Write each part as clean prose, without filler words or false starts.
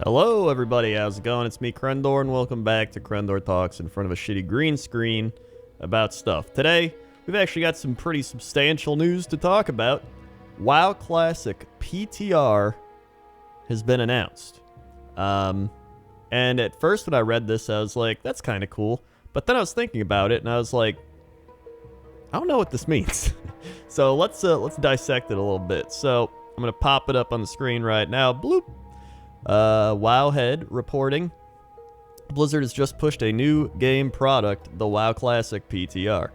Hello everybody, how's it going? It's me, Crendor, and welcome back to Crendor Talks in front of a shitty green screen about stuff. Today, we've actually got some pretty substantial news to talk about. WoW Classic PTR has been announced. And at first when I read this, I was like, that's kind of cool. But then I was thinking about it, and I was like, I don't know what this means. So let's dissect it a little bit. So I'm going to pop it up on the screen right now. Bloop. Wowhead reporting, Blizzard has just pushed a new game product, the WoW Classic PTR.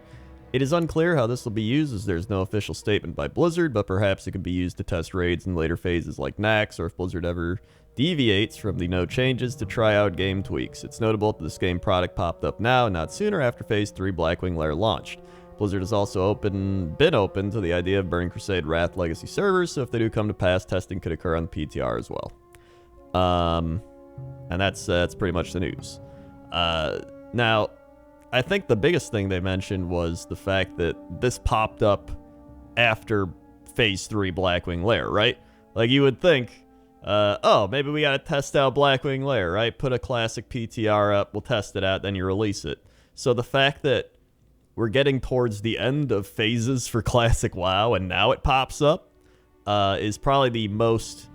It is unclear how this will be used, as there's no official statement by Blizzard, but perhaps it could be used to test raids in later phases like Naxx, or if Blizzard ever deviates from the no changes to try out game tweaks. It's notable that this game product popped up now, not sooner after Phase 3 Blackwing Lair launched. Blizzard has also been open to the idea of Burning Crusade Wrath Legacy servers, so if they do come to pass, testing could occur on the PTR as well. And that's pretty much the news. Now, I think the biggest thing they mentioned was the fact that this popped up after Phase 3 Blackwing Lair, right? Like, you would think, oh, maybe we gotta test out Blackwing Lair, right? Put a classic PTR up, we'll test it out, then you release it. So the fact that we're getting towards the end of phases for Classic WoW, and now it pops up, is probably the most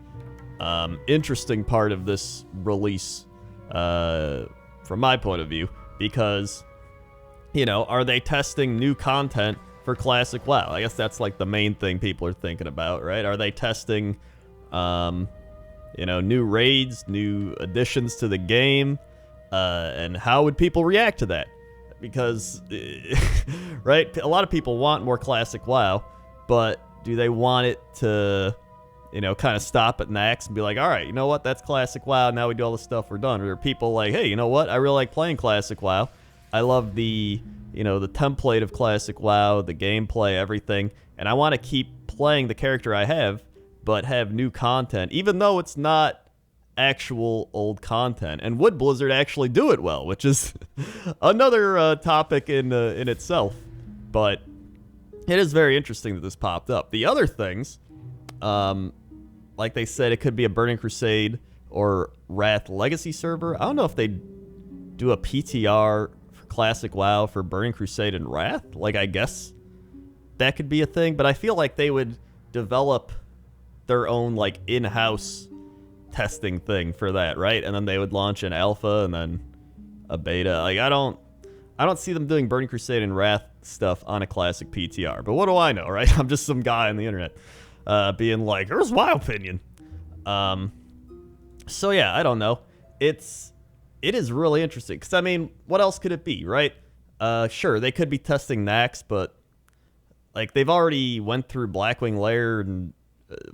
interesting part of this release, from my point of view, because, you know, are they testing new content for Classic WoW? I guess that's like the main thing people are thinking about, right? Are they testing, you know, new raids, new additions to the game, and how would people react to that? Because, right, a lot of people want more Classic WoW, but do they want it to, you know, kind of stop at Naxx and be like, all right, you know what, that's Classic WoW, now we do all the stuff, we're done? Or are people like, hey, you know what, I really like playing Classic WoW, I love the, you know, the template of Classic WoW, the gameplay, everything, and I want to keep playing the character I have, but have new content, even though it's not actual old content. And would Blizzard actually do it well, which is another topic in itself. But it is very interesting that this popped up. The other things, like they said, it could be a Burning Crusade or Wrath Legacy server. I don't know if they do a PTR for Classic WoW for Burning Crusade and Wrath. Like, I guess that could be a thing, but I feel like they would develop their own, like, in-house testing thing for that, right? And then they would launch an alpha and then a beta. Like, I don't see them doing Burning Crusade and Wrath stuff on a Classic PTR. But what do I know, right? I'm just some guy on the internet being like, here's my opinion. So yeah, I don't know. It is really interesting, because I mean, what else could it be, right? Sure, they could be testing Naxx, but like, they've already went through Blackwing Lair and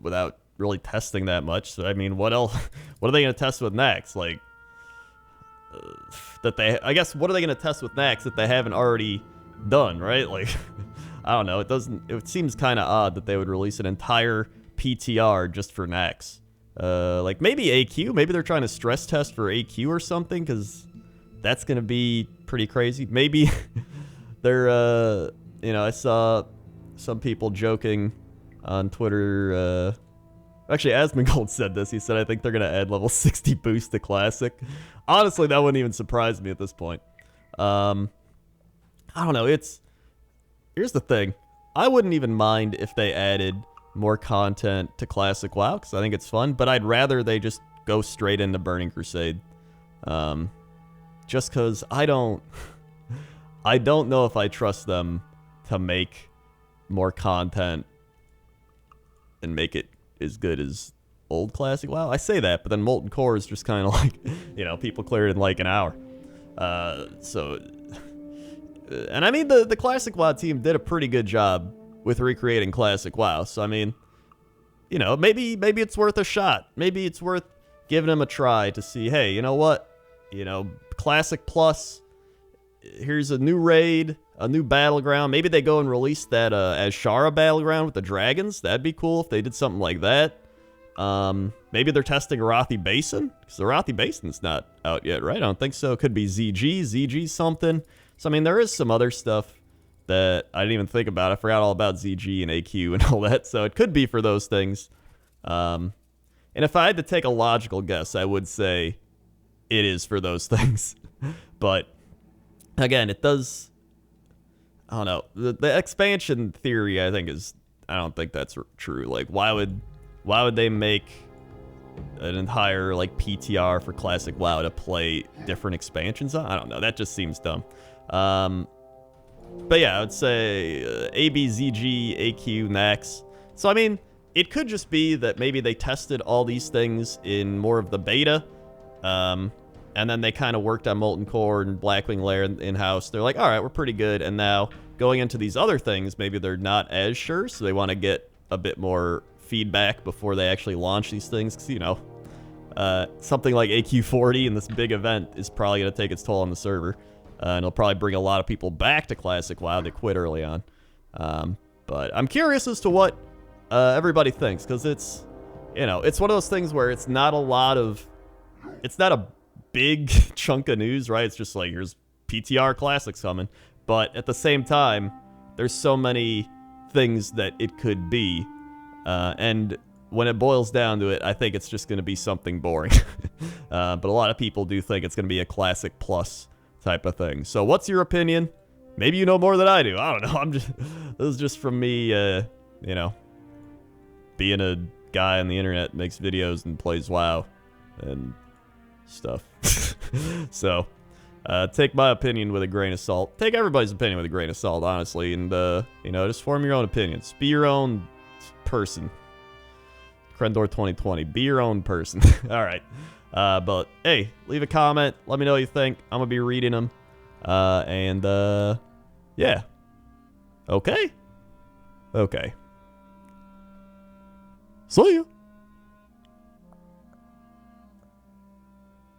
without really testing that much. So I mean, what else? What are they going to test with Naxx? Like, I guess, what are they going to test with Naxx that they haven't already done, right? Like, I don't know. It seems kind of odd that they would release an entire PTR just for Naxx. Like, maybe AQ. Maybe they're trying to stress test for AQ or something, because that's going to be pretty crazy. Maybe they're, you know, I saw some people joking on Twitter, actually, Asmongold said this. He said, I think they're going to add level 60 boost to Classic. Honestly, that wouldn't even surprise me at this point. I don't know. Here's the thing. I wouldn't even mind if they added more content to Classic WoW, because I think it's fun, but I'd rather they just go straight into Burning Crusade. Just because I don't know if I trust them to make more content and make it as good as old Classic WoW. I say that, but then Molten Core is just kind of like, you know, people clear it in like an hour. And I mean, the Classic WoW team did a pretty good job with recreating Classic WoW. So I mean, you know, maybe it's worth a shot. Maybe it's worth giving them a try to see, hey, you know what? You know, Classic Plus, here's a new raid, a new battleground. Maybe they go and release that Azshara battleground with the dragons. That'd be cool if they did something like that. Maybe they're testing Arathi Basin, because the Arathi Basin's not out yet, right? I don't think so. It could be ZG something. So, I mean, there is some other stuff that I didn't even think about. I forgot all about ZG and AQ and all that, so it could be for those things. And if I had to take a logical guess, I would say it is for those things. But again, it does. I don't know. The expansion theory, I think, is. I don't think that's true. Like, why would they make an entire like PTR for Classic WoW to play different expansions on? I don't know. That just seems dumb. But yeah, I would say A, B, Z, G, A, Q, Nax. So I mean, it could just be that maybe they tested all these things in more of the beta, and then they kind of worked on Molten Core and Blackwing Lair in-house. They're like, all right, we're pretty good, and now going into these other things, maybe they're not as sure, so they want to get a bit more feedback before they actually launch these things, because, you know, something like AQ40 in this big event is probably going to take its toll on the server, and it'll probably bring a lot of people back to Classic WoW that quit early on. But I'm curious as to what everybody thinks, because it's, you know, it's one of those things where it's not a big chunk of news, right? It's just like, here's PTR Classics coming. But at the same time, there's so many things that it could be. And when it boils down to it, I think it's just going to be something boring. But a lot of people do think it's going to be a Classic Plus type of thing. So what's your opinion? Maybe you know more than I do. I don't know. This is just from me, you know, being a guy on the internet, makes videos and plays WoW and stuff. So take my opinion with a grain of salt. Take everybody's opinion with a grain of salt, honestly, and you know, just form your own opinions. Be your own person. Crendor 2020. Be your own person. All right. But hey, leave a comment. Let me know what you think. I'm gonna be reading them. And yeah. Okay. Okay. See ya.